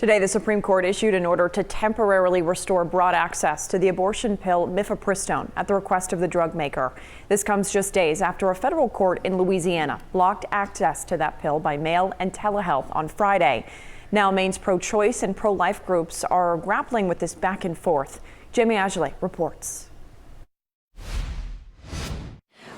Today, the Supreme Court issued an order to temporarily restore broad access to the abortion pill mifepristone at the request of the drug maker. This comes just days after a federal court in Louisiana blocked access to that pill by mail and telehealth on Friday. Now, Maine's pro-choice and pro-life groups are grappling with this back and forth. Jamie Agile reports.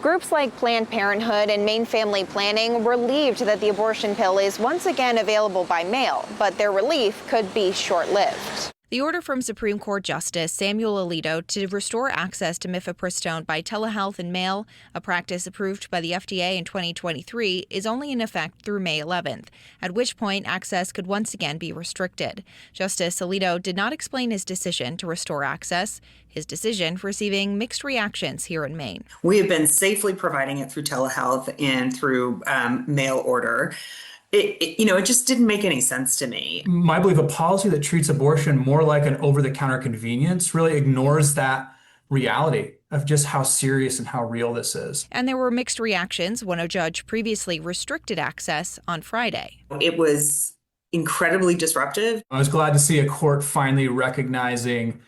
Groups like Planned Parenthood and Maine Family Planning relieved that the abortion pill is once again available by mail, but their relief could be short-lived. The order from Supreme Court Justice Samuel Alito to restore access to mifepristone by telehealth and mail, a practice approved by the FDA in 2023, is only in effect through May 11th, at which point access could once again be restricted. Justice Alito did not explain his decision to restore access, his decision receiving mixed reactions here in Maine. We have been safely providing it through telehealth and through mail order. It just didn't make any sense to me. I believe a policy that treats abortion more like an over-the-counter convenience really ignores that reality of just how serious and how real this is. And there were mixed reactions when a judge previously restricted access on Friday. It was incredibly disruptive. I was glad to see a court finally recognizing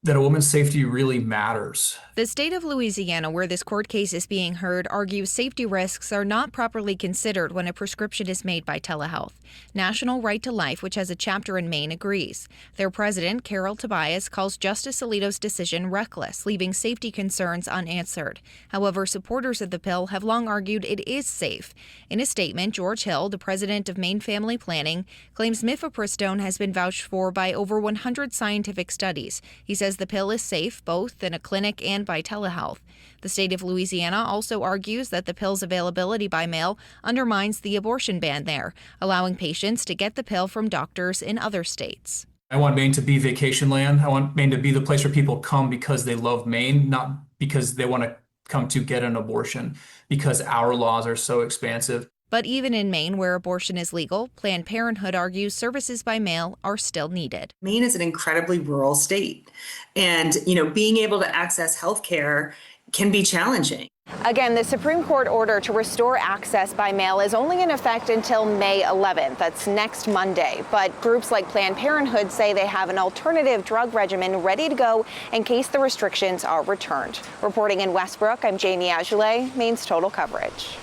that a woman's safety really matters. The state of Louisiana, where this court case is being heard, argues safety risks are not properly considered when a prescription is made by telehealth. National Right to Life, which has a chapter in Maine, agrees. Their president, Carol Tobias, calls Justice Alito's decision reckless, leaving safety concerns unanswered. However, supporters of the pill have long argued it is safe. In a statement, George Hill, the president of Maine Family Planning, claims mifepristone has been vouched for by over 100 scientific studies. He says the pill is safe both in a clinic and by telehealth. The state of Louisiana also argues that the pill's availability by mail undermines the abortion ban there, allowing patients to get the pill from doctors in other states. I want Maine to be vacation land. I want Maine to be the place where people come because they love Maine, not because they want to come to get an abortion, because our laws are so expansive. But even in Maine, where abortion is legal, Planned Parenthood argues services by mail are still needed. Maine is an incredibly rural state, and being able to access health care can be challenging. Again, the Supreme Court order to restore access by mail is only in effect until May 11th. That's next Monday. But groups like Planned Parenthood say they have an alternative drug regimen ready to go in case the restrictions are returned. Reporting in Westbrook, I'm Jamie Agile, Maine's Total Coverage.